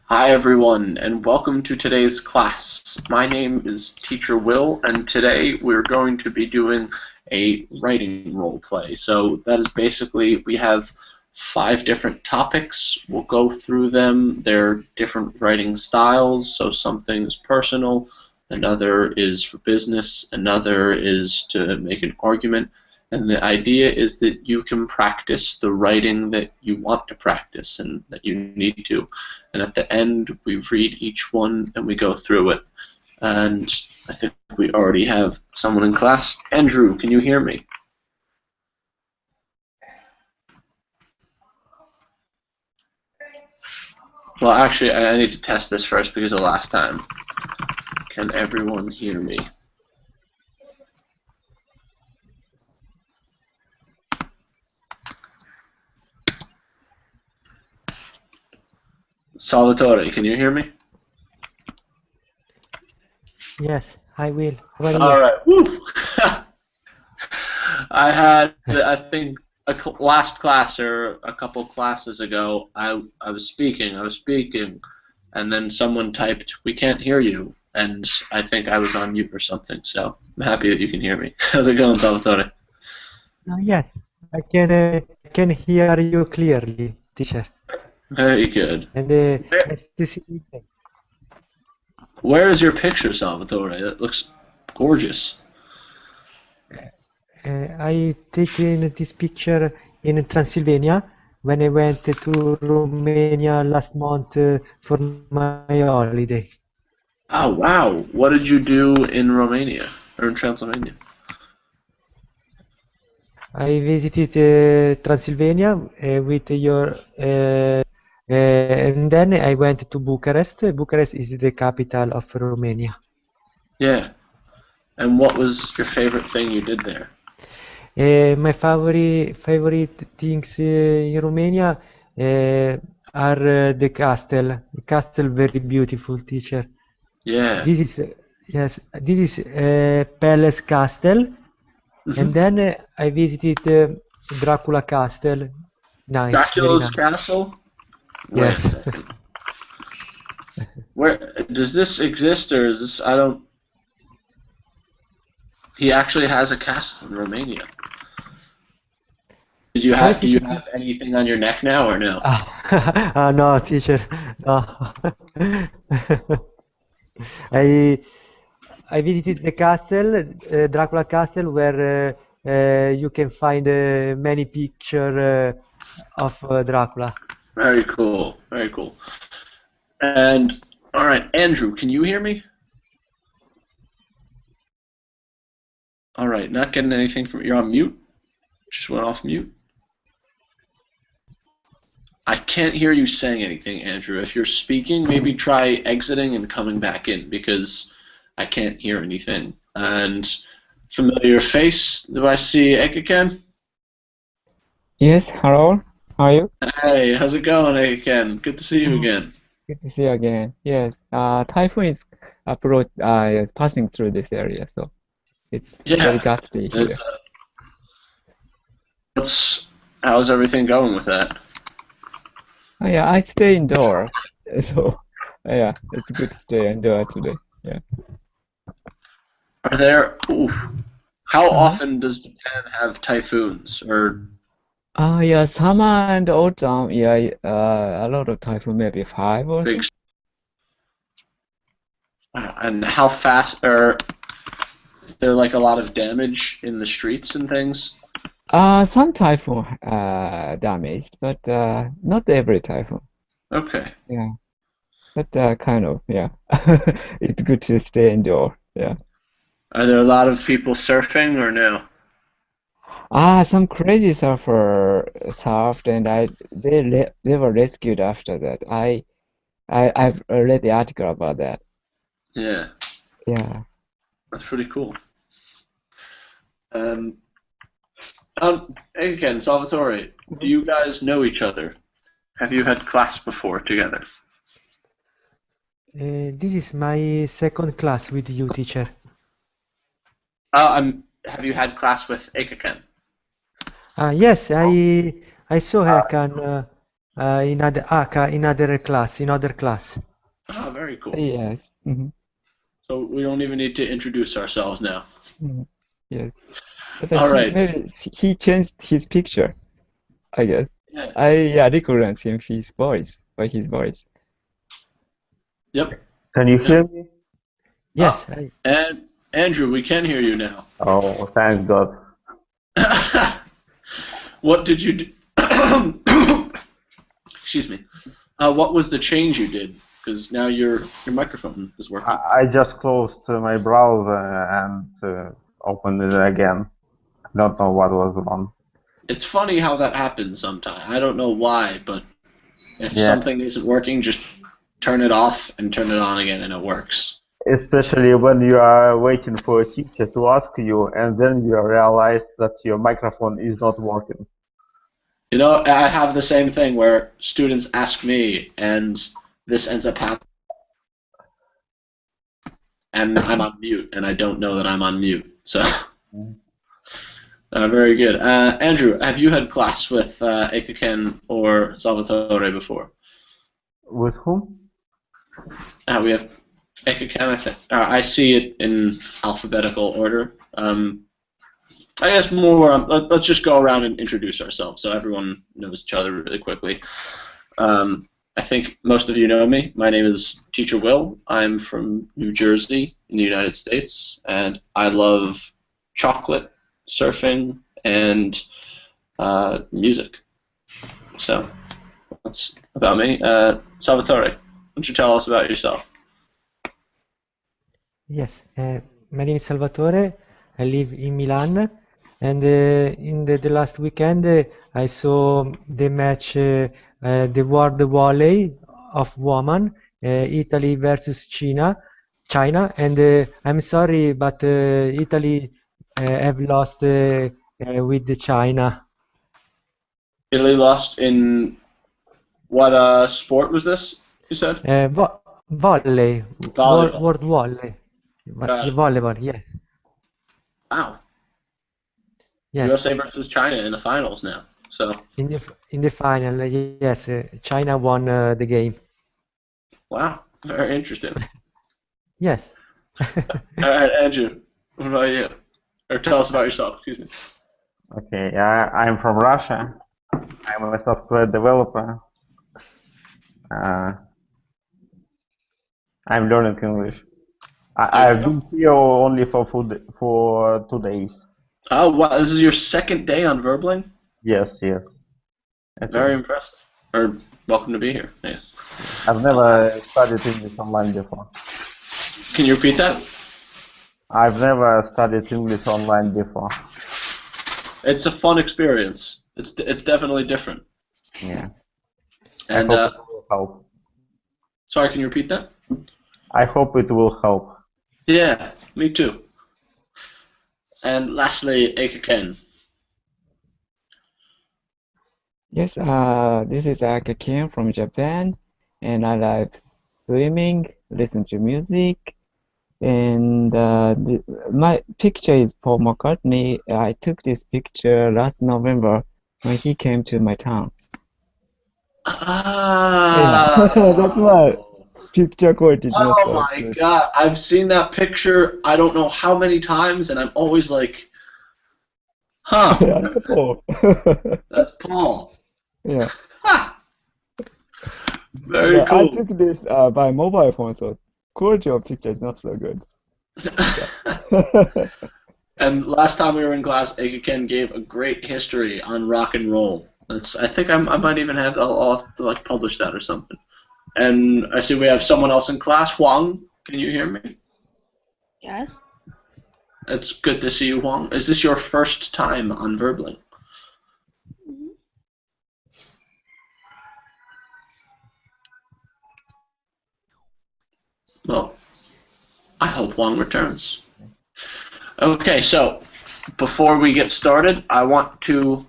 Hi everyone, and welcome to today's class. My name is Teacher Will, and today we're going to be doing a writing role play. So that is basically, we have 5 different topics. We'll go through them. They're different writing styles, so something is personal, another is for business, another is to make an argument, and the idea is that you can practice the writing that you want to practice and that you need to. And at the end, we read each one and we go through it. And I think we already have someone in class. Andrew, can you hear me? Well, actually, I need to test this first because of last time. Can everyone hear me? Salvatore, can you hear me? Yes, I will. How are you? All right. Woo! I had, I think, last class or a couple classes ago, I was speaking, and then someone typed, "We can't hear you," and I think I was on mute or something. So I'm happy that you can hear me. How's it going, Salvatore? Yes, I can hear you clearly, teacher. Very good. And nice to see you. Where is your picture, Salvatore? That looks gorgeous. I taken this picture in Transylvania when I went to Romania last month for my holiday. Oh, wow. What did you do in Romania or in Transylvania? I visited Transylvania with your, and then I went to Bucharest. Bucharest is the capital of Romania. Yeah. And what was your favorite thing you did there? My favorite things in Romania are the castle. The castle very beautiful, teacher. Yeah. This is yes, this is Palace Castle, and then I visited Dracula Castle. Nice, very Dracula's nice. castle? Wait a Yes. second. Where does this exist, or is this? I don't. He actually has a castle in Romania. Did you Why, have? Do you teacher? have anything on your neck now, or no? No, teacher. No. I I visited the castle, Dracula Castle, where you can find many pictures of Dracula. Very cool. Very cool. And all right, Andrew, can you hear me? All right, not getting anything from you're on mute. Just went off mute. I can't hear you saying anything, Andrew. If you're speaking, maybe try exiting and coming back in because I can't hear anything. And familiar face. Do I see Ekaken? Yes, hello. How are you? Hey, how's it going, Ekaken? Good to see you again. Good to see you again. Yes, typhoon is is passing through this area, so it's very Yeah. gusty Is, here. how's everything going with that? Oh, yeah, I stay indoor, so yeah, it's good to stay indoor today. Yeah. Are there? Oof, how Uh-huh. often does Japan have typhoons? Or Yeah, summer and autumn, yeah, a lot of typhoon, maybe five or big? so. And how fast? Or is there like a lot of damage in the streets and things? Some typhoon damaged, but not every typhoon. Okay. Yeah, but kind of, yeah. It's good to stay indoor. Yeah. Are there a lot of people surfing or no? Some crazy surfer surfed, and they were rescued after that. I've read the article about that. Yeah, Yeah. that's pretty cool. Um, again, Salvatore, do you guys know each other? Have you had class before together? This is my second class with you, teacher. Have you had class with Ekaken? Yes, I saw Hakan in other class. Ah, very cool. Yes. Mm-hmm. So we don't even need to introduce ourselves now. Mm-hmm. Yes. But All right. maybe he changed his picture, I guess. Yeah. I recognize him his voice by his voice. Yep. Can you hear me? Yes. And Andrew, we can hear you now. Oh, thank God. What did you do? Excuse me. What was the change you did? Because now your microphone is working. I just closed my browser and opened it again. Don't know what was wrong. It's funny how that happens sometimes. I don't know why, but if Yeah. something isn't working, just turn it off and turn it on again, and it works. Especially when you are waiting for a teacher to ask you, and then you realize that your microphone is not working. You know, I have the same thing where students ask me, and this ends up happening, and I'm on mute, and I don't know that I'm on mute. So, very good. Andrew, have you had class with Ekaken or Salvatore before? With whom? We have Ekaken, I think. I see it in alphabetical order. I guess more. Let's just go around and introduce ourselves so everyone knows each other really quickly. I think most of you know me. My name is Teacher Will. I'm from New Jersey in the United States, and I love chocolate, surfing, and music. So that's about me. Salvatore, why don't you tell us about yourself? Yes. My name is Salvatore. I live in Milan, and in the last weekend I saw the match, the World Volley of Women, Italy versus China, and I'm sorry, but Italy have lost with China. Italy lost in what sport was this, you said? Volley, Volleyball. World Volley, Got it. volleyball. Yes, Wow. yes. USA versus China in the finals now. So, In the final, yes, China won the game. wow, very interesting. Yes. All right, Andrew, what about you? Or tell us about yourself, excuse me. Okay, I'm from Russia. I'm a software developer. I'm learning English. I've been here only for 2 days. Oh, wow, this is your second day on Verbling? Yes, yes. Very impressive. Or welcome to be here. Nice. I've never studied English online before. Can you repeat that? I've never studied English online before. It's a fun experience. It's definitely different. Yeah. And I hope it will help. sorry, can you repeat that? I hope it will help. Yeah, me too. And lastly, Ekaken. Yes, this is Ken from Japan, and I like swimming, listen to music, and my picture is Paul McCartney. I took this picture last November when he came to my town. Ah. That's why picture quality is not Oh so my good. God, I've seen that picture I don't know how many times, and I'm always like, huh, Yeah, Paul. that's Paul. Yeah. Ha! Very But I cool. took this by mobile phone, so quality of picture is not so good. And last time we were in class, Ekaken gave a great history on rock and roll. I think I might even I'll have to like publish that or something. And I see we have someone else in class. Huang, can you hear me? Yes. It's good to see you, Huang. Is this your first time on Verbling? Mhm. Well, I hope Huang returns. Okay, so before we get started, I want to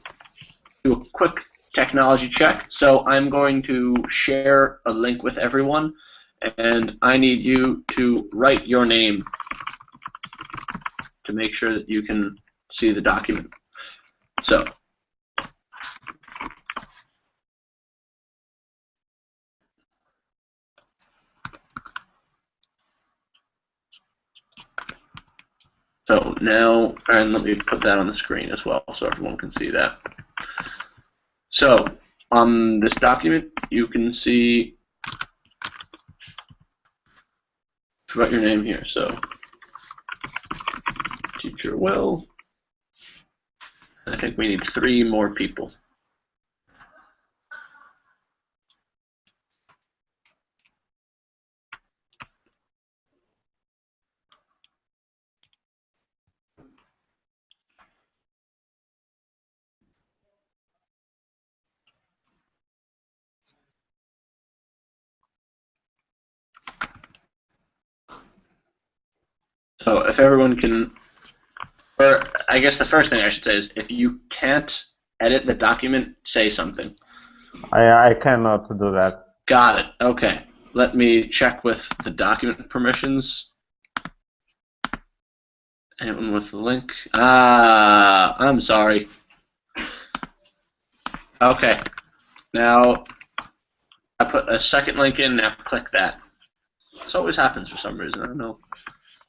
do a quick technology check. So I'm going to share a link with everyone, and I need you to write your name to make sure that you can see the document. So now, and let me put that on the screen as well so everyone can see that. So on this document, you can see, write your name here. So Teacher Will. I think we need 3 more people. So if everyone can, or I guess the first thing I should say is if you can't edit the document, say something. I cannot do that. Got it. Okay. Let me check with the document permissions. Anyone with the link? I'm sorry. Okay. Now I put a second link in. Now click that. This always happens for some reason. I don't know.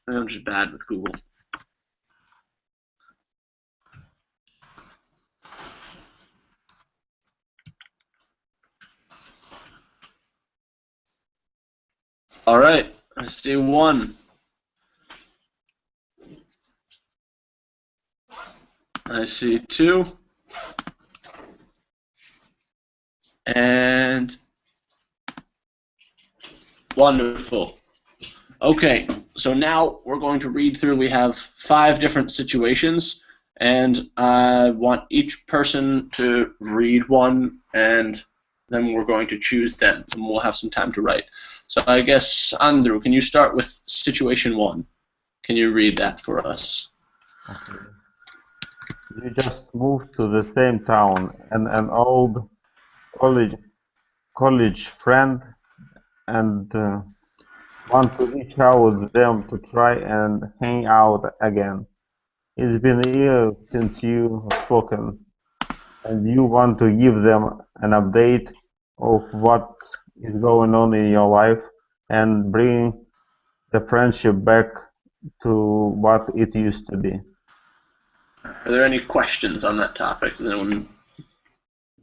Maybe I'm just bad with Google. All right. I see 1. I see 2. And wonderful. Okay, so now we're going to read through. We have 5 different situations, and I want each person to read one, and then we're going to choose them, and we'll have some time to write. So I guess, Andrew, can you start with situation 1? Can you read that for us? Okay. You just moved to the same town, and an old college friend and want to reach out with them to try and hang out again. It's been years since you have spoken, and you want to give them an update of what is going on in your life and bring the friendship back to what it used to be. Are there any questions on that topic? Does anyone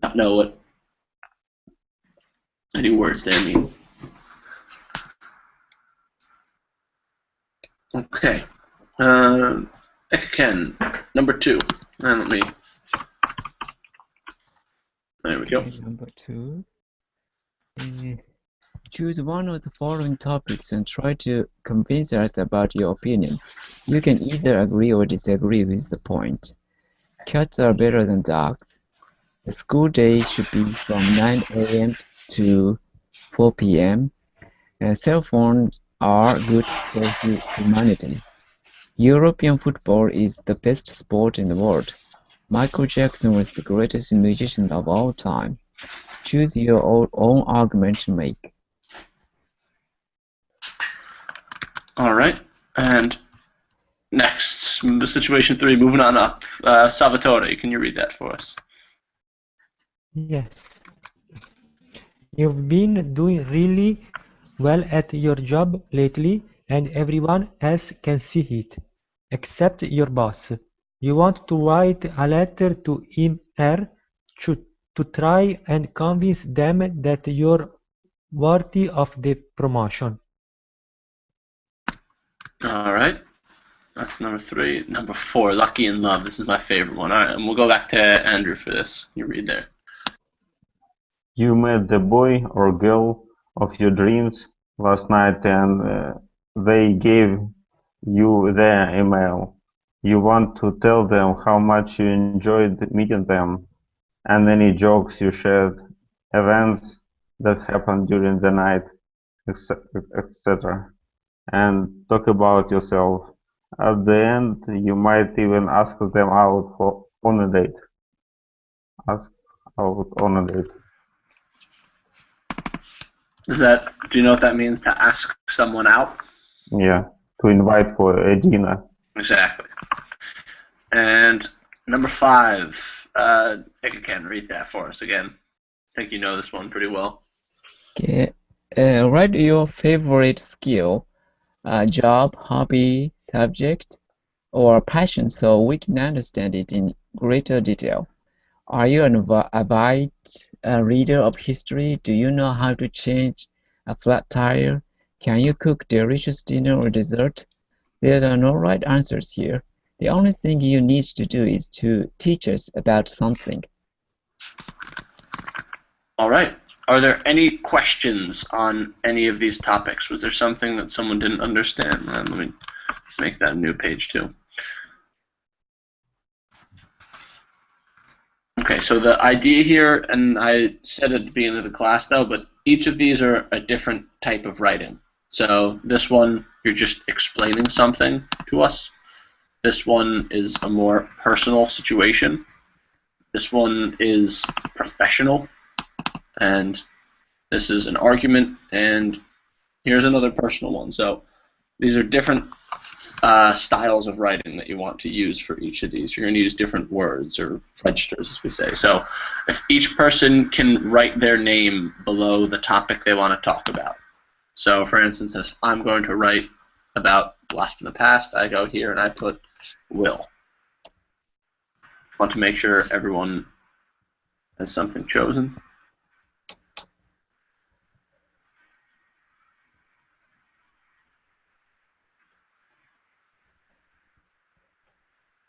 not know what any words there mean? Okay. Ken, number 2. And let me. There we go. Okay, number 2. Choose one of the following topics and try to convince us about your opinion. You can either agree or disagree with the point. Cats are better than dogs. The school day should be from 9 a.m. to 4 p.m. Cell phones are good for humanity. European football is the best sport in the world. Michael Jackson was the greatest musician of all time. Choose your own argument to make. All right. And next, situation 3, moving on up. Salvatore, can you read that for us? Yes. You've been doing really well at your job lately, and everyone else can see it, except your boss. You want to write a letter to him or to try and convince them that you're worthy of the promotion. All right. That's number 3. Number 4, Lucky in Love. This is my favorite one. All right, and we'll go back to Andrew for this. You read there. You met the boy or girl of your dreams last night, and they gave you their email. You want to tell them how much you enjoyed meeting them, and any jokes you shared, events that happened during the night, etc. And talk about yourself. At the end, you might even ask them out on a date. Ask out on a date. Do you know what that means, to ask someone out? Yeah, to invite for a dinner. Exactly. And number 5, Ken, read that for us again. I think you know this one pretty well. Okay. Write your favorite skill, job, hobby, subject, or passion so we can understand it in greater detail. Are you an avid reader of history? Do you know how to change a flat tire? Can you cook delicious dinner or dessert? There are no right answers here. The only thing you need to do is to teach us about something. All right. Are there any questions on any of these topics? Was there something that someone didn't understand? Let me make that a new page too. Okay, so the idea here, and I said at the beginning of the class though, but each of these are a different type of writing. So this one, you're just explaining something to us. This one is a more personal situation. This one is professional. And this is an argument, and here's another personal one. So these are different styles of writing that you want to use for each of these. You're going to use different words or registers, as we say. So if each person can write their name below the topic they want to talk about. So for instance, if I'm going to write about Blast from the Past, I go here and I put Will. I want to make sure everyone has something chosen.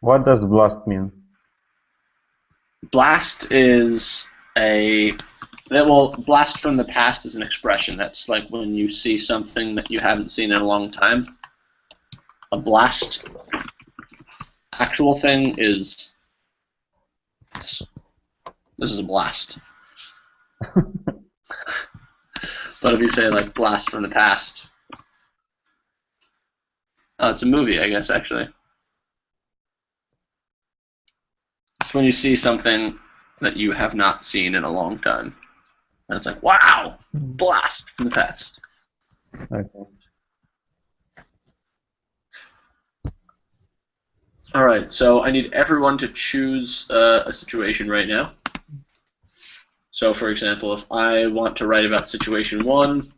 What does blast mean? Blast is blast from the past is an expression. That's like when you see something that you haven't seen in a long time. A blast, actual thing is, this is a blast. But if you say like blast from the past, oh, it's a movie, I guess, actually. It's when you see something that you have not seen in a long time. And it's like, wow, blast from the past. Okay. All right, so I need everyone to choose a situation right now. So, for example, if I want to write about situation 1,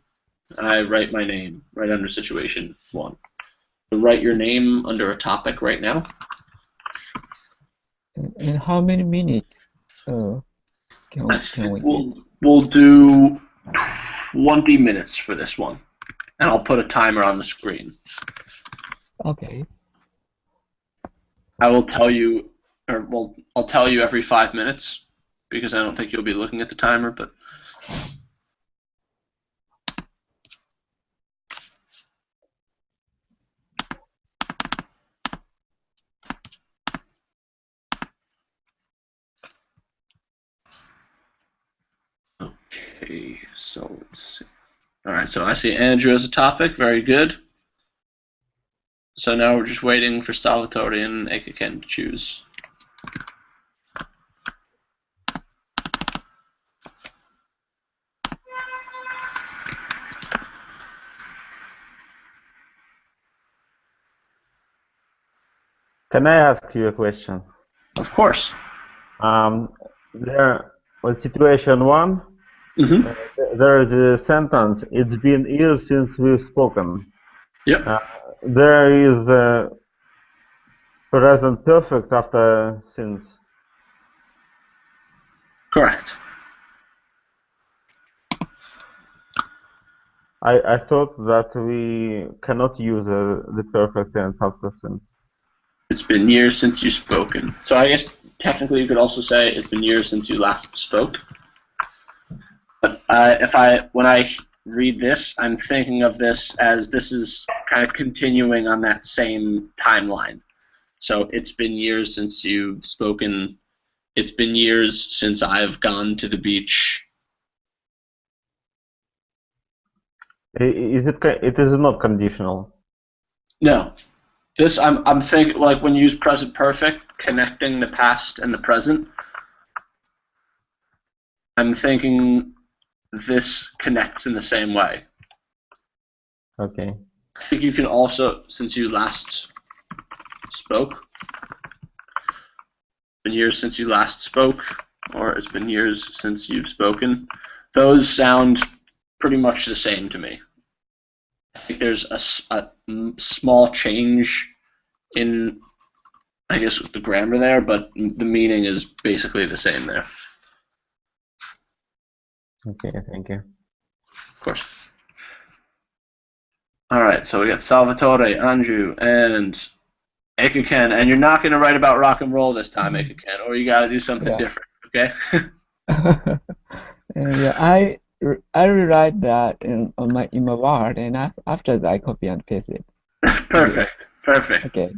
I write my name right under situation 1. So write your name under a topic right now. And how many minutes can we get? We'll do 20 minutes for this one, and I'll put a timer on the screen. Okay. I will tell you, I'll tell you every 5 minutes, because I don't think you'll be looking at the timer, but... Okay, so let's see. All right, so I see Andrew as a topic. Very good. So now we're just waiting for Salvatore and Ekaken to choose. Can I ask you a question? Of course. There, with situation 1, there is a sentence, it's been years since we've spoken. Yep. There is a present perfect after since. Correct. I thought that we cannot use the perfect tense after since. It's been years since you've spoken. So I guess technically you could also say it's been years since you last spoke. But when I read this, I'm thinking of this as this is kind of continuing on that same timeline. So it's been years since you've spoken. It's been years since I've gone to the beach. It is not conditional. No. This I'm thinking like when you use present perfect, connecting the past and the present. I'm thinking this connects in the same way. Okay. I think you can also, since you last spoke, been years since you last spoke, or it's been years since you've spoken. Those sound pretty much the same to me. I think there's a small change in I guess, the grammar there, but the meaning is basically the same there. Okay, thank you. Of course. All right, so we got Salvatore, Andrew, and Ekaken, and you're not going to write about rock and roll this time, Ekaken, or you got to do something different, okay? Yeah, I rewrite that in my Word, and after that I copy and paste it. Perfect. Okay.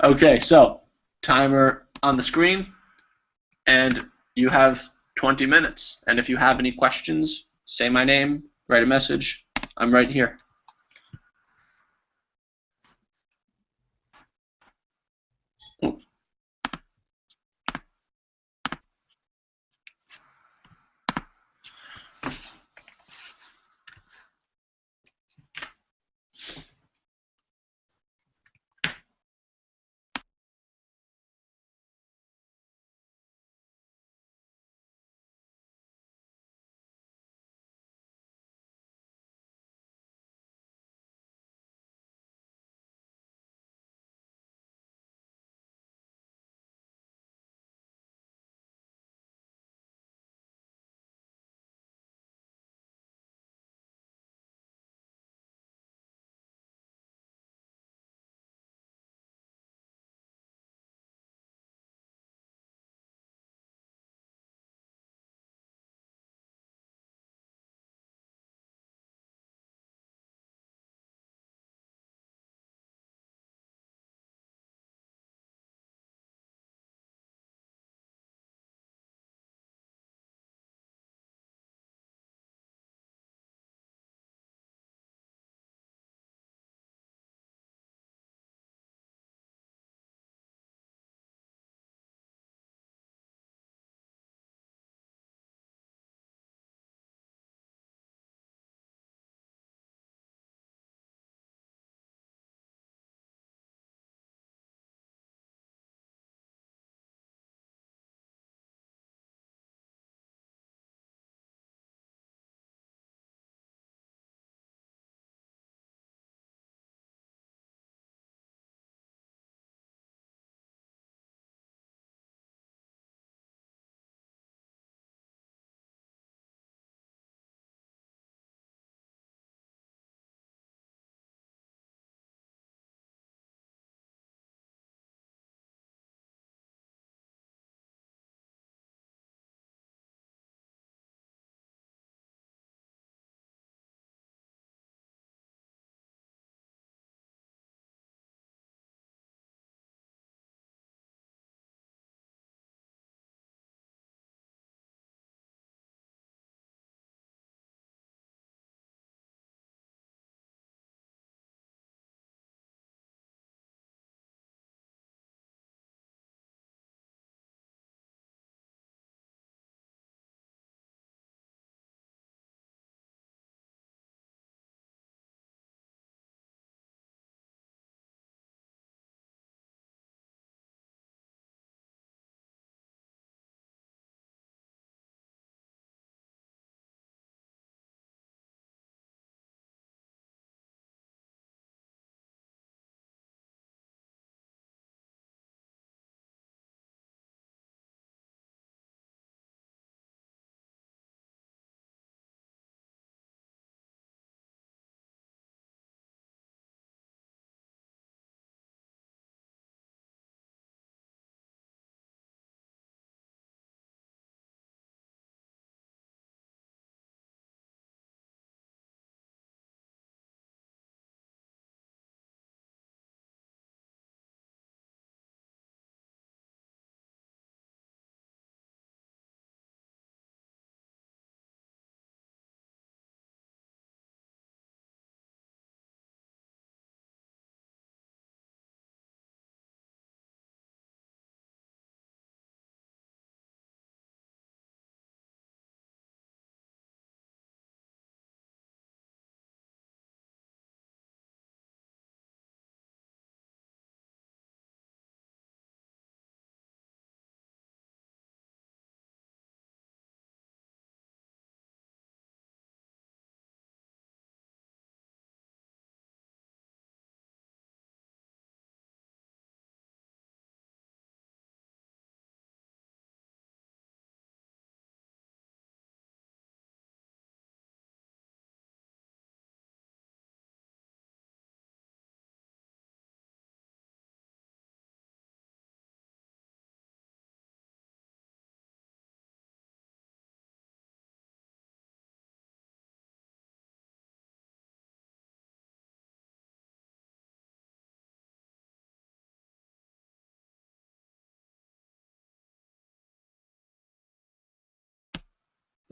Okay, so timer on the screen, and you have 20 minutes. And if you have any questions, say my name, write a message. I'm right here.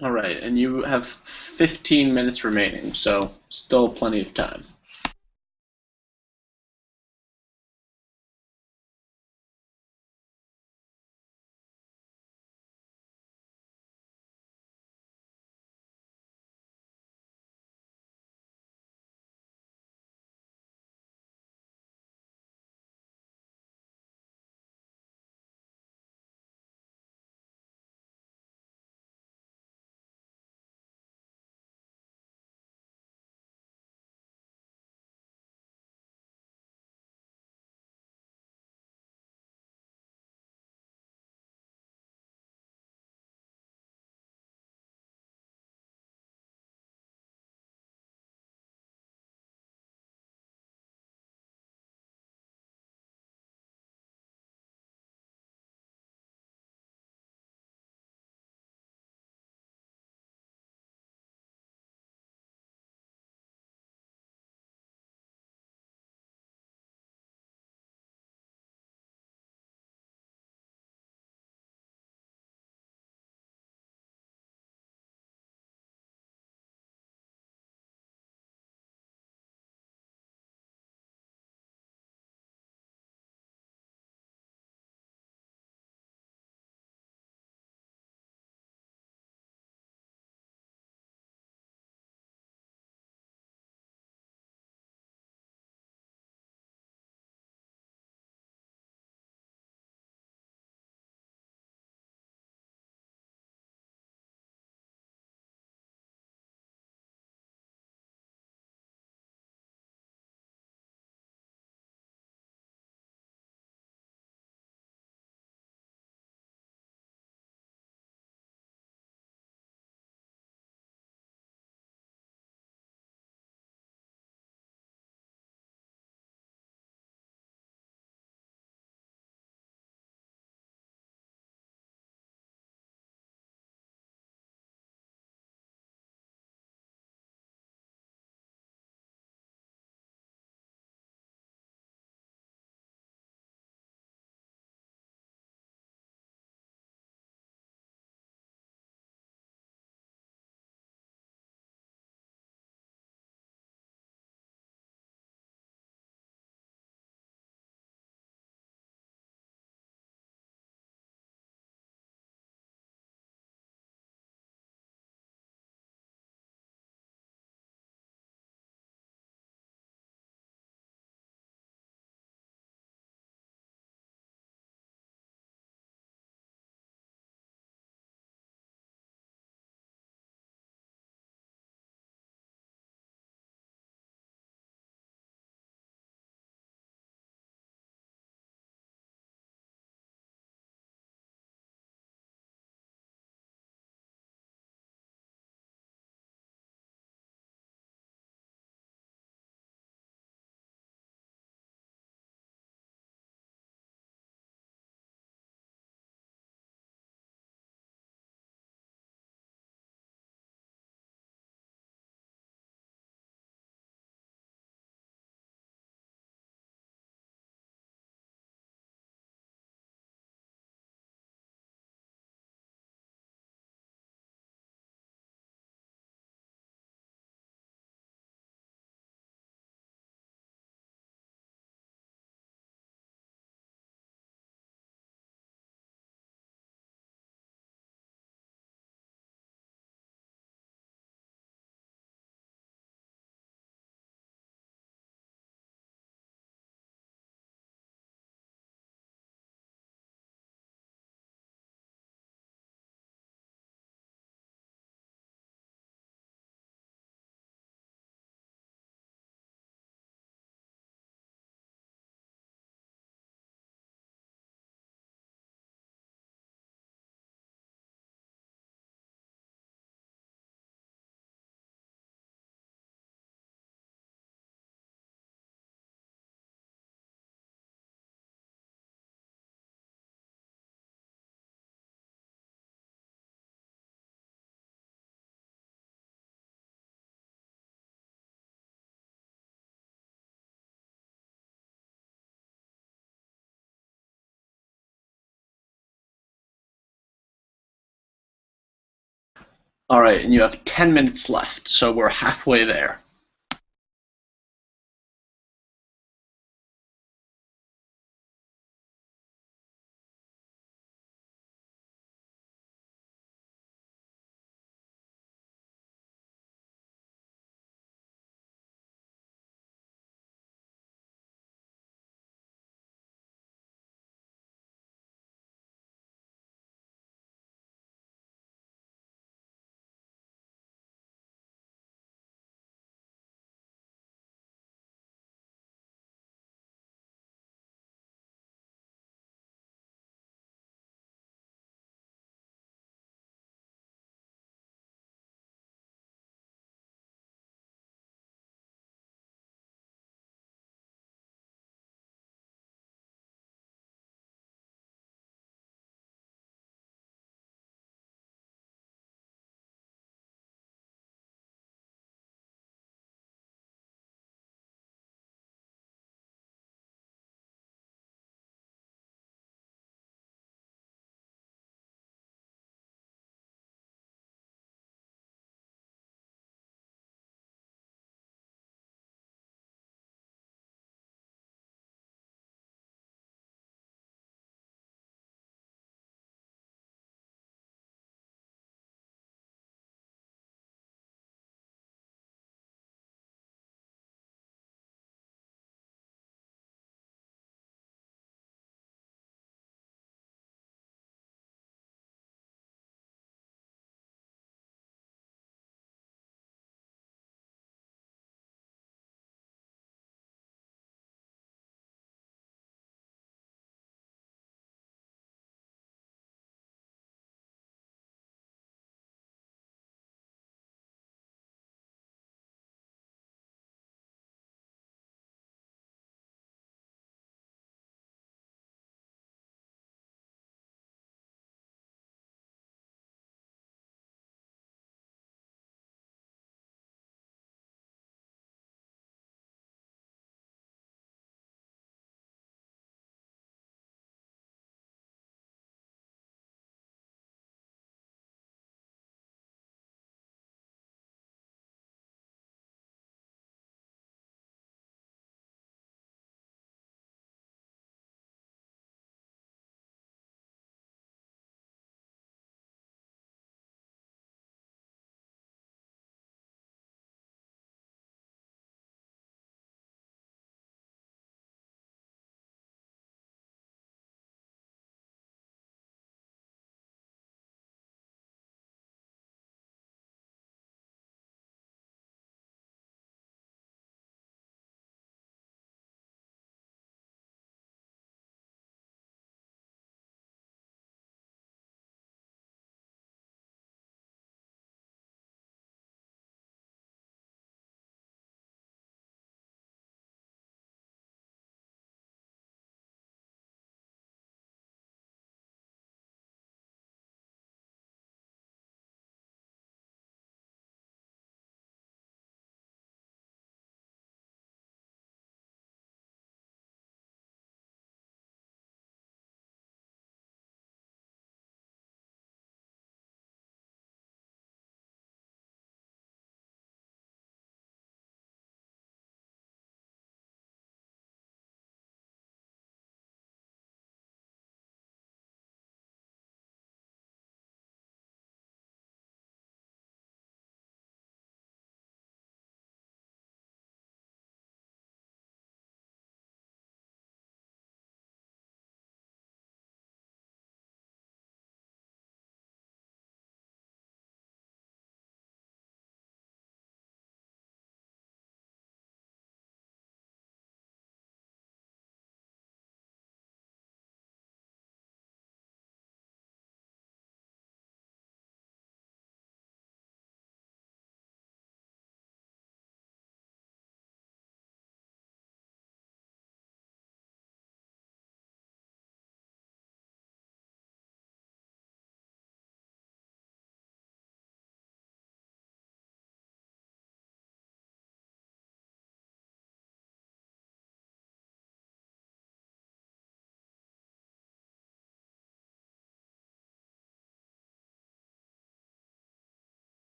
All right, and you have 15 minutes remaining, so still plenty of time. All right, and you have 10 minutes left, so we're halfway there.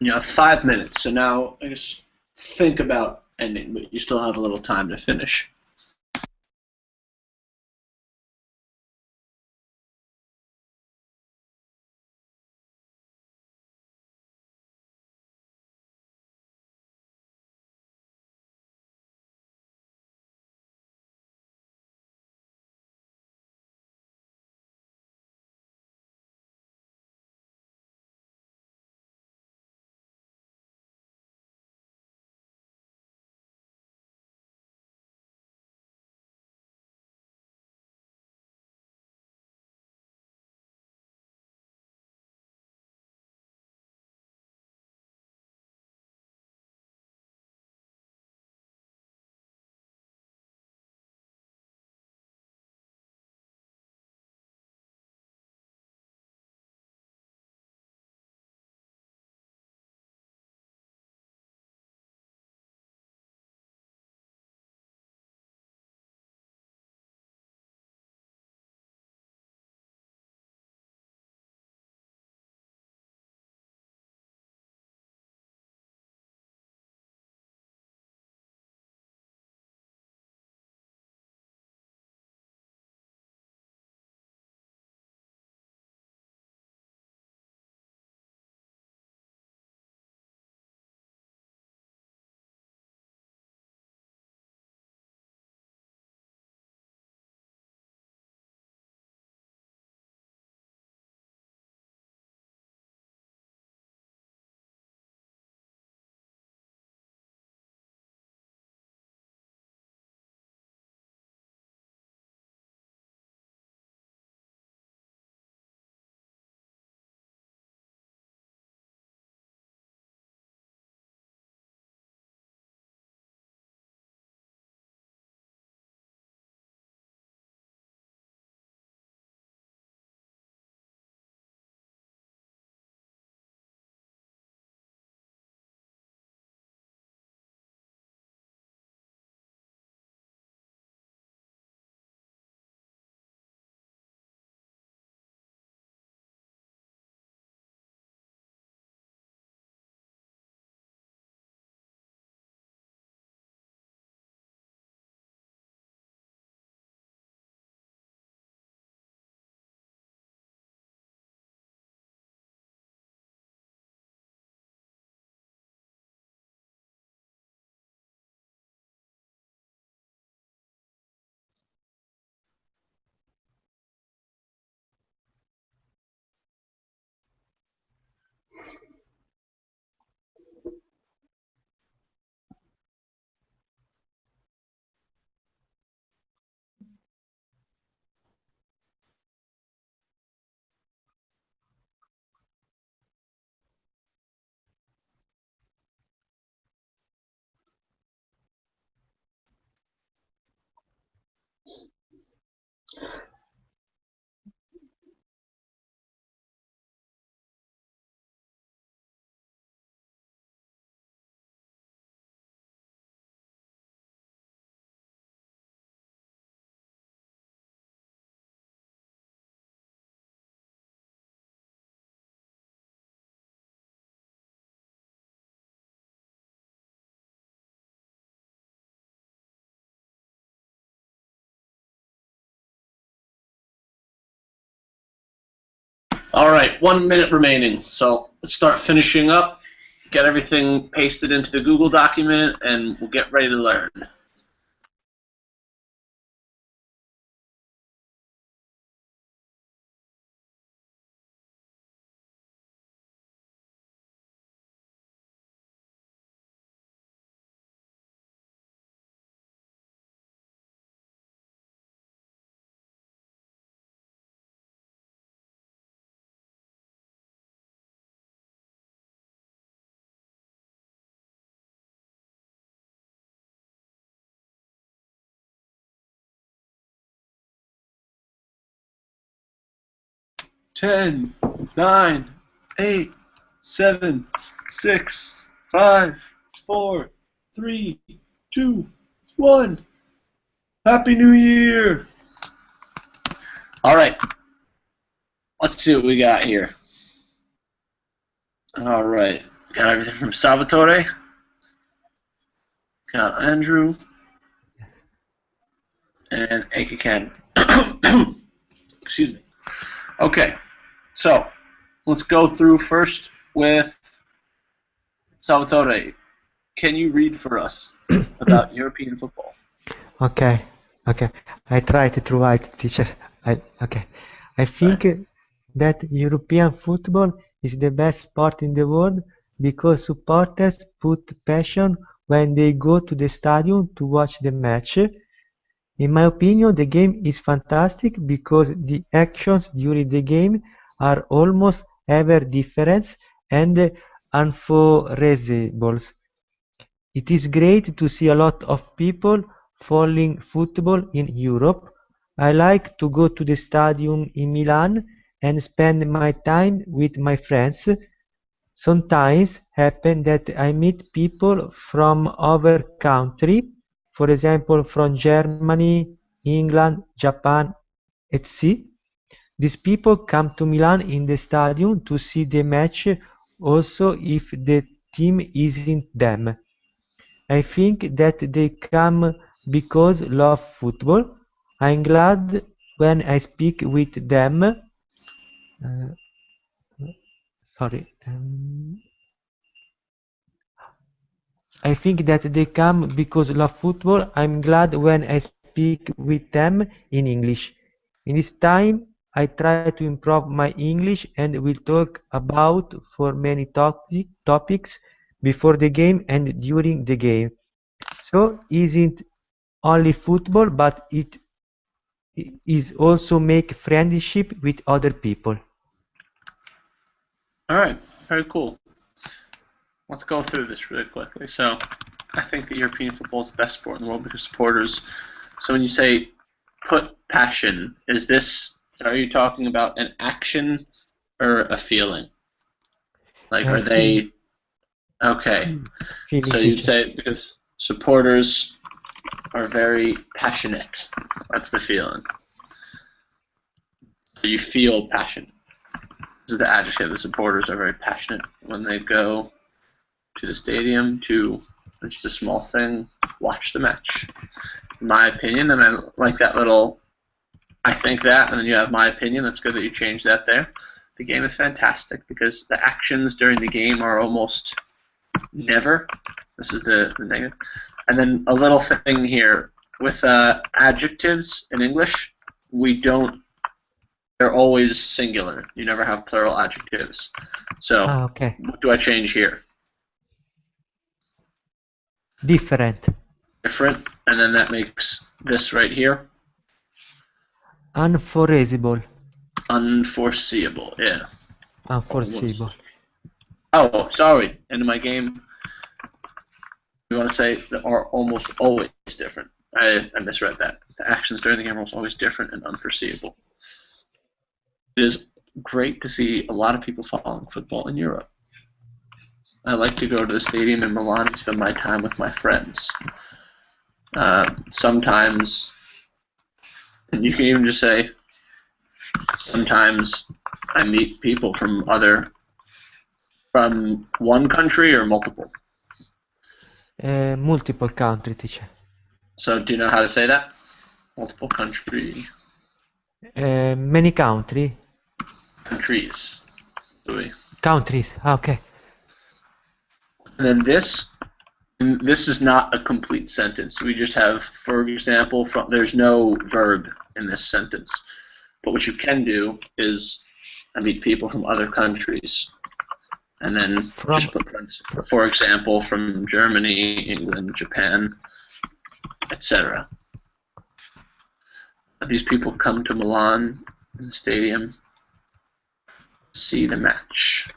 You have 5 minutes, so now I guess think about ending, but you still have a little time to finish. All right, 1 minute remaining. So let's start finishing up, get everything pasted into the Google document, and we'll get ready to learn. Ten, 9, 8, 7, 6, 5, 4, 3, 2, 1. Happy New Year! All right, let's see what we got here. All right, Got everything from Salvatore. Got Andrew. And Akaken. Excuse me. Okay, so let's go through first with Salvatore. Can you read for us about European football? Okay, okay. I tried to write, teacher. Okay. I think that European football is the best sport in the world because supporters put passion when they go to the stadium to watch the match. In my opinion, the game is fantastic because the actions during the game are almost ever different and unforeseeable. It is great to see a lot of people following football in Europe. I like to go to the stadium in Milan and spend my time with my friends. Sometimes happen that I meet people from other country, for example from Germany, England, Japan, etc. These people come to Milan in the stadium to see the match also if the team isn't them. I think that they come because love football. I'm glad when I speak with them. Sorry. I think that they come because love football. I'm glad when I speak with them in English. In this time, I try to improve my English and will talk about for many topics before the game and during the game. So isn't only football, but it is also make friendship with other people. All right, very cool. Let's go through this really quickly. So, I think that European football is the best sport in the world because supporters. So when you say put passion, are you talking about an action or a feeling? Like, are they okay? So you'd say because supporters are very passionate. That's the feeling. So you feel passion. This is the adjective. The supporters are very passionate when they go to the stadium to, it's just a small thing, watch the match. In my opinion, and I like that little, I think that, and then you have my opinion. That's good that you changed that there. The game is fantastic because the actions during the game are almost never. This is the negative. And then a little thing here with adjectives in English, they're always singular. You never have plural adjectives. So okay. What do I change here? Different. Different, and then that makes this right here. Unforeseeable. Unforeseeable, yeah. Unforeseeable. Oh, sorry. In my game, we want to say that are almost always different. I misread that. The actions during the game are almost always different and unforeseeable. It is great to see a lot of people following football in Europe. I like to go to the stadium in Milan and spend my time with my friends. Sometimes, and you can even just say, sometimes I meet people from one country or multiple. Multiple country, teacher. So do you know how to say that? Multiple country. Many country. Countries. Countries. Okay. And then this is not a complete sentence. We just have, for example, there's no verb in this sentence. But what you can do is I meet people from other countries. And then just put, for example, from Germany, England, Japan, etc. These people come to Milan in the stadium, see the match.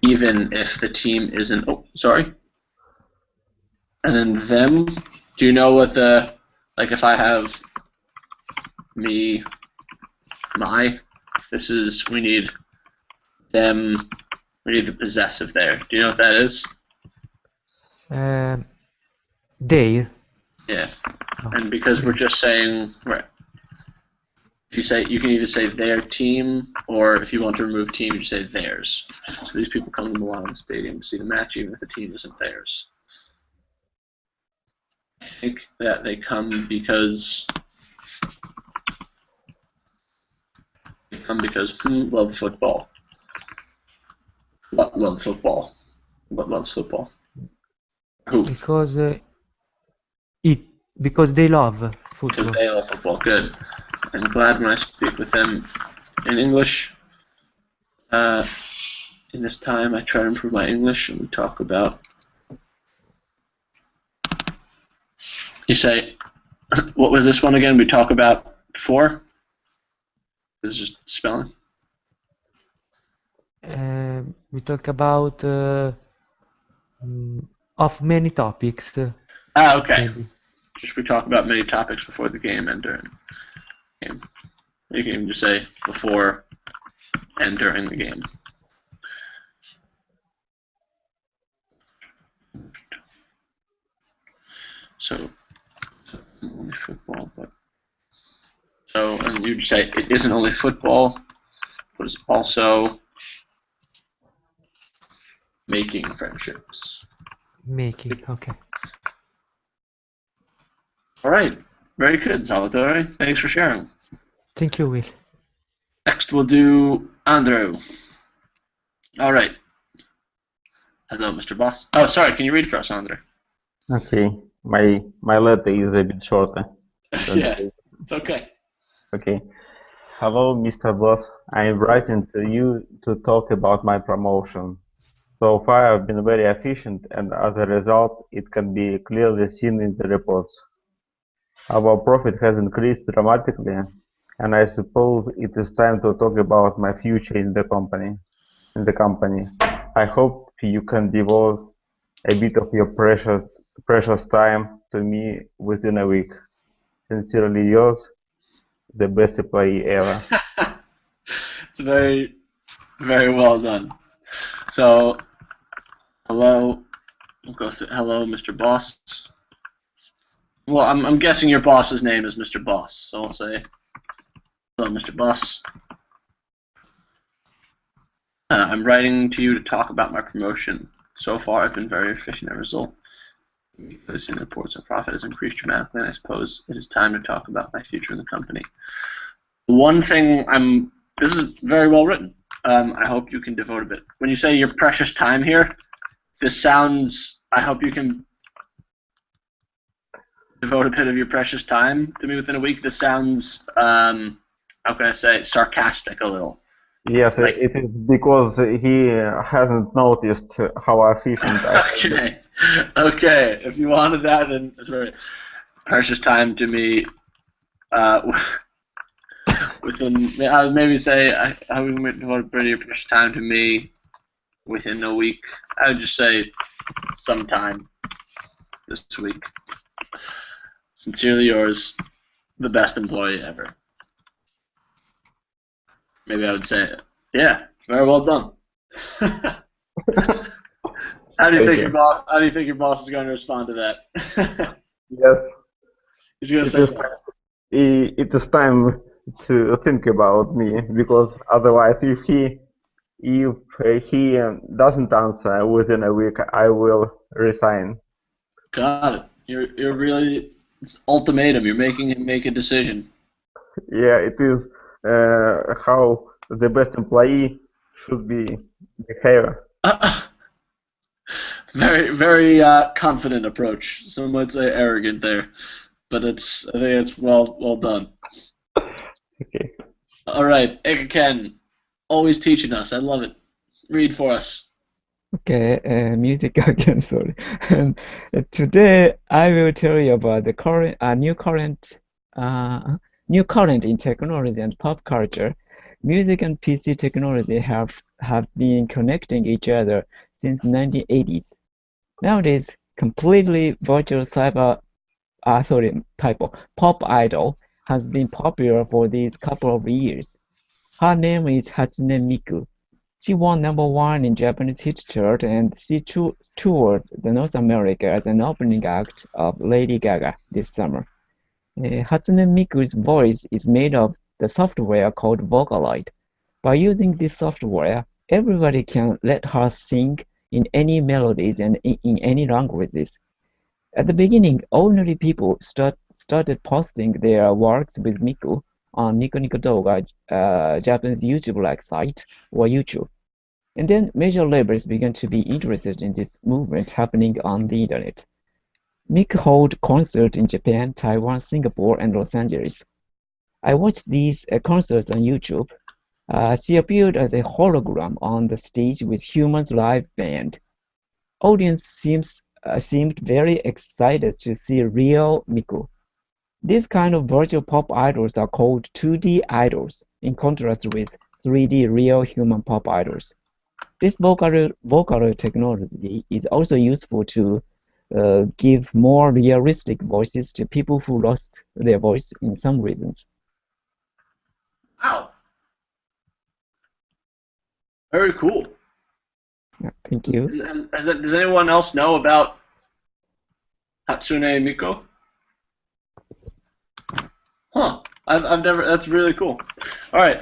Even if the team isn't, and then them, do you know what like if I have me, we need them, we need the possessive there. Do you know what that is? They. Yeah, and because we're just saying, right, If you say, you can either say their team, or if you want to remove team, you say theirs. So these people come to Milan Stadium to see the match, even if the team isn't theirs. I think that they come because who loves football? What loves football? What loves football? Who? Because because they love Because football. they love football. Good. I'm glad when I speak with them in English. In this time, I try to improve my English, and we talk about. You say, what was this one again? We talk about before. This is just spelling. We talk about of many topics. Okay. Maybe. Just we talk about many topics before the game and during the game. You can even just say before and during the game. So it's only football, but and you'd say it isn't only football, but it's also making friendships. Making, okay. All right, very good, Salvatore. Thanks for sharing. Thank you, Will. Next, we'll do Andrew. All right. Hello, Mr. Boss. Oh, sorry. Can you read for us, Andrew? Okay, my letter is a bit shorter. Yeah, it's okay. Okay. Hello, Mr. Boss. I'm writing to you to talk about my promotion. So far, I've been very efficient, and as a result, it can be clearly seen in the reports. Our profit has increased dramatically, and I suppose it is time to talk about my future in the company. I hope you can devote a bit of your precious time to me within a week. Sincerely yours, the best employee ever. It's very, very well done. So, hello. We'll go through, hello, Mr. Boss. Well, I'm guessing your boss's name is Mr. Boss, so I'll say hello, Mr. Boss. I'm writing to you to talk about my promotion. So far, I've been very efficient at result. Because in reports of profit has increased dramatically, and I suppose it is time to talk about my future in the company. One thing this is very well written. I hope you can devote a bit. When you say your precious time here, this sounds, I hope you can devote a bit of your precious time to me within a week. This sounds, how can I say, sarcastic a little. Yes, Like, it is because he hasn't noticed how efficient I am. Okay. Okay. If you wanted that, then it's very precious time to me. Within, I would maybe say I would devote a bit of your precious time to me within a week. I would just say sometime this week. Sincerely yours, the best employee ever. Maybe I would say, yeah, very well done. How do you think your boss is going to respond to that? Yes, He's going to it say is, it is time to think about me, because otherwise, if he doesn't answer within a week, I will resign. got it. You're really, it's ultimatum. You're making him make a decision. Yeah, it is how the best employee should be behave. Very, very confident approach. Some might say arrogant there, but I think it's well done. Okay. All right, Eka Ken, always teaching us. I love it. Read for us. Okay, music again, sorry. And today I will tell you about the new current in technology and pop culture. Music and PC technology have been connecting each other since 1980s. Nowadays, completely virtual pop idol has been popular for these couple of years. Her name is Hatsune Miku. She won #1 in Japanese hit chart, and she toured North America as an opening act of Lady Gaga this summer. Hatsune Miku's voice is made of the software called Vocaloid. By using this software, everybody can let her sing in any melodies and in any languages. At the beginning, ordinary people started posting their works with Miku on Nico Nico Douga, Japanese YouTube-like site, or YouTube. And then major labels began to be interested in this movement happening on the internet. Miku held concerts in Japan, Taiwan, Singapore, and Los Angeles. I watched these concerts on YouTube. She appeared as a hologram on the stage with Humans live band. Audience seemed very excited to see real Miku. These kind of virtual pop idols are called 2D idols, in contrast with 3D real human pop idols. This vocal technology is also useful to give more realistic voices to people who lost their voice in some reasons. Wow. Very cool. Yeah, thank you. Does anyone else know about Hatsune Miku? Huh. I've never. That's really cool. All right.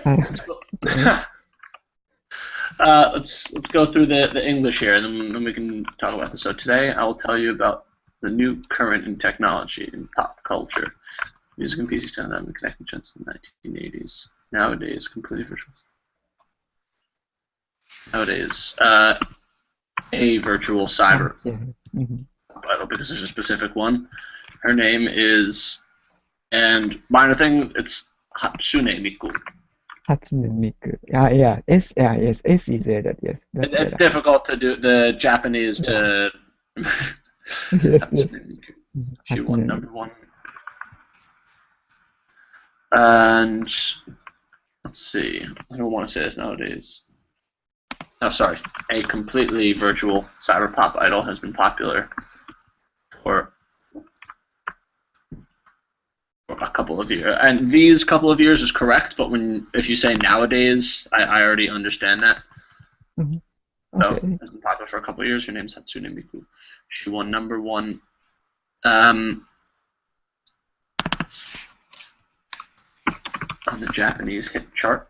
Let's go through the English here, and then we can talk about this. So today I will tell you about the new current in technology in pop culture. Music and PC sound have been connecting since the 1980s. Nowadays, completely virtual. Nowadays, a virtual cyber idol, because there's a specific one. Her name is, and minor thing, it's Hatsune Miku. Hatsune Miku. Yes, S is added, yes. It's difficult to do the Japanese to. Hatsune Miku. She won #1. And let's see. I don't want to say this nowadays. Oh, sorry. A completely virtual cyber pop idol has been popular for a couple of years. And these couple of years is correct, but if you say nowadays, I already understand that. Mm-hmm. Okay. So it's been popular for a couple of years. Her name's Hatsune Miku. She won #1. On the Japanese hit chart.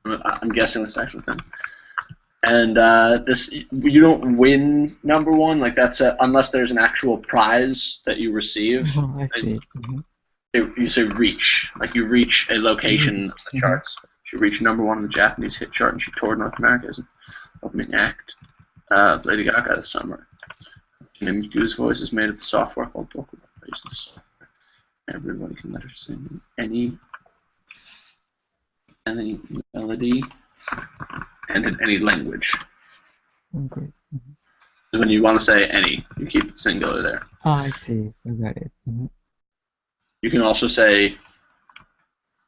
I'm guessing that's actually thing. And this, you don't win #1, like that's unless there's an actual prize that you receive. Oh, I see. You say reach, like you reach a location on the charts. She reached #1 on the Japanese hit chart, and she toured North America as an opening act. Lady Gaga this summer. Miku's voice is made of the software called Vocal. Everybody can let her sing any melody and in any language. Okay. So when you want to say any, you keep it singular there. Oh, I see. I got it. You can also say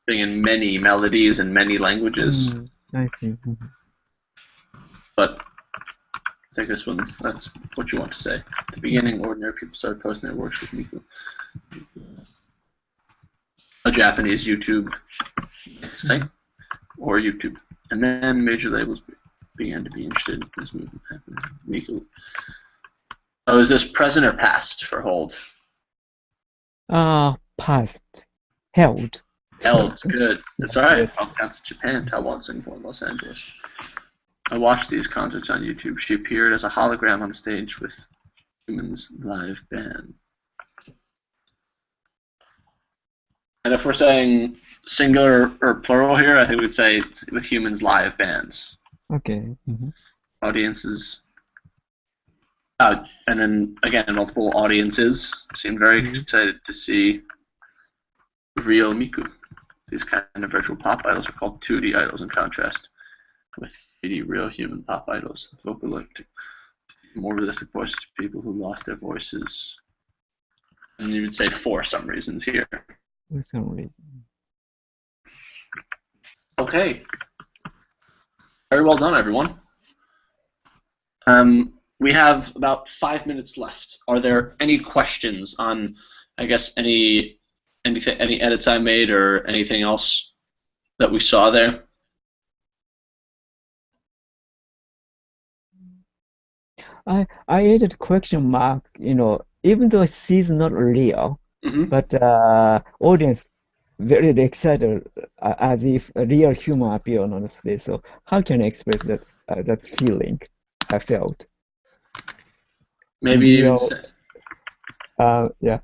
sing in many melodies and many languages. I see. But I think this one, that's what you want to say. At the beginning, ordinary people started posting their works with Miku. A Japanese YouTube site or YouTube. And then major labels began to be interested in this movement happening. Miku. Oh, is this present or past for hold? Past. Held. Held, good. That's alright. I'll count to Japan, Taiwan, Singapore, and Los Angeles. I watched these concerts on YouTube. She appeared as a hologram on stage with Humans live band. And if we're saying singular or plural here, I think we'd say it's with Humans live bands. Okay. Audiences. And then, again, multiple audiences seemed very excited to see real Miku. These kind of virtual pop idols are called 2D idols in contrast with 3D real human pop idols. Vocaloid, more realistic voices to people who lost their voices. And you would say for some reasons here. For some reason. Okay. Very well done, everyone. We have about 5 minutes left. Are there any questions on, I guess, any edits I made or anything else that we saw there? I added question mark, even though she's not real, but audience very excited, as if a real human appeared on the stage. So how can I express that feeling I felt? Maybe even Real, yeah,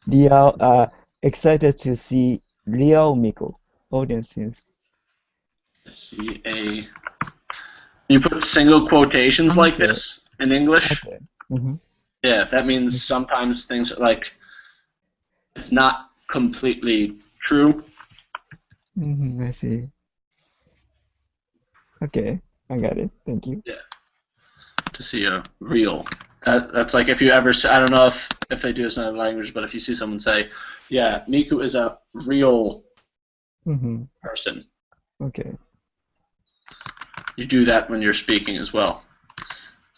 real, excited to see real Miko audiences. see a. You put single quotations like Okay. this in English. Okay. Mm-hmm. Yeah, that means sometimes things like it's not completely true. Mm-hmm. I see. Okay, I got it. Thank you. To see a real. That's like if you ever. I don't know if they do this in other language, but if you see someone say, "Yeah, Miku is a real Mm-hmm. person," Okay. you do that when you're speaking as well.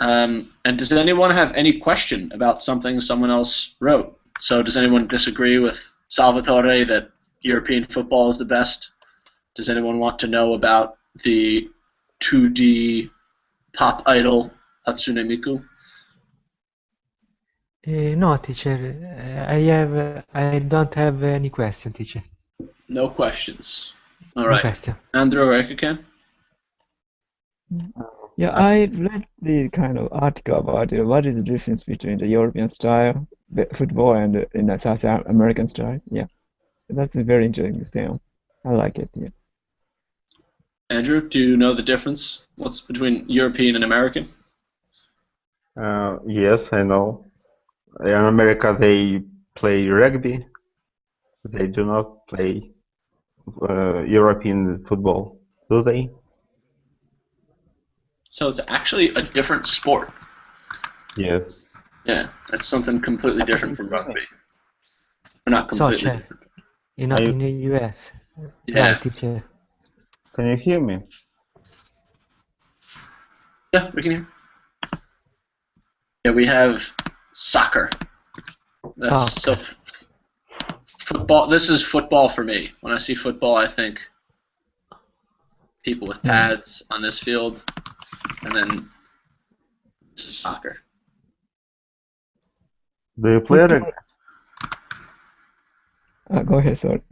And does anyone have any question about something someone else wrote? So does anyone disagree with Salvatore that European football is the best? Does anyone want to know about the 2D pop idol Hatsune Miku? No, teacher. I don't have any question, teacher. No questions. All No right. question. Andrew or Ekaken? Yeah, I read the kind of article about what is the difference between the European style football and in the South American style. Yeah, that's a very interesting thing. I like it. Yeah. Andrew, do you know the difference? What's between European and American? Yes, I know. In America, they play rugby. They do not play European football, do they? So it's actually a different sport. Yes. Yeah, it's something completely different from rugby. Or not completely Soccer. different. In Are you- in the US. Yeah. Right, teacher. Can you hear me? Yeah, we can hear. Yeah, we have soccer. That's so football. This is football for me. When I see football, I think people with pads on this field, and then this is soccer. Do you play rugby? Go ahead, sorry.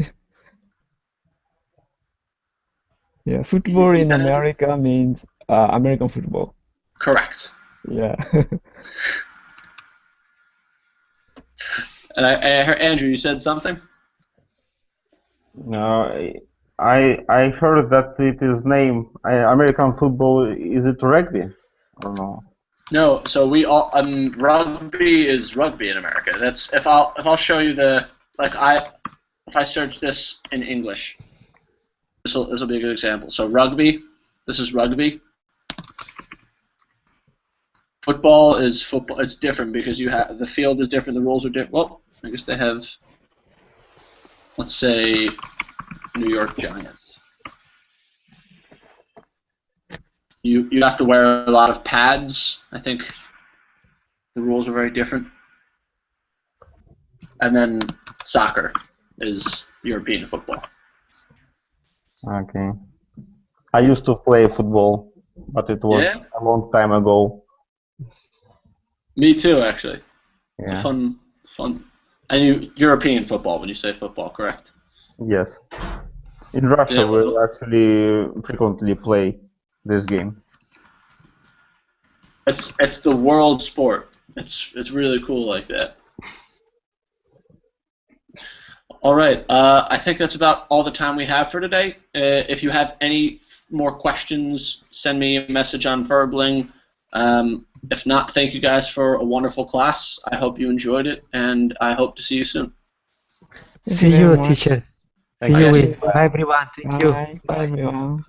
Yeah, football in America means American football. Correct. Yeah. And I heard, Andrew, you said something? No, I heard that it is named American football. Is it rugby? Or no? No. So we all rugby is rugby in America. That's if I'll show you the if I search this in English, this will be a good example. So rugby, this is rugby. Football is football. It's different because you have the field is different. The rules are different. Well, I guess they have. Let's say New York Giants. You have to wear a lot of pads. I think the rules are very different. And then soccer is European football. Okay. I used to play football, but it was Yeah? a long time ago. Me too, actually. It's a Yeah. fun. And European football when you say football, correct? Yes. In Russia, Yeah, we well- actually frequently play this game. It's the world sport. It's really cool like that. All right. I think that's about all the time we have for today. If you have any more questions, send me a message on Verbling. If not, thank you guys for a wonderful class. I hope you enjoyed it, and I hope to see you soon. Thank See very you, much. teacher. Thank See you. you. Bye, everyone. Thank you. Bye. Bye, everyone.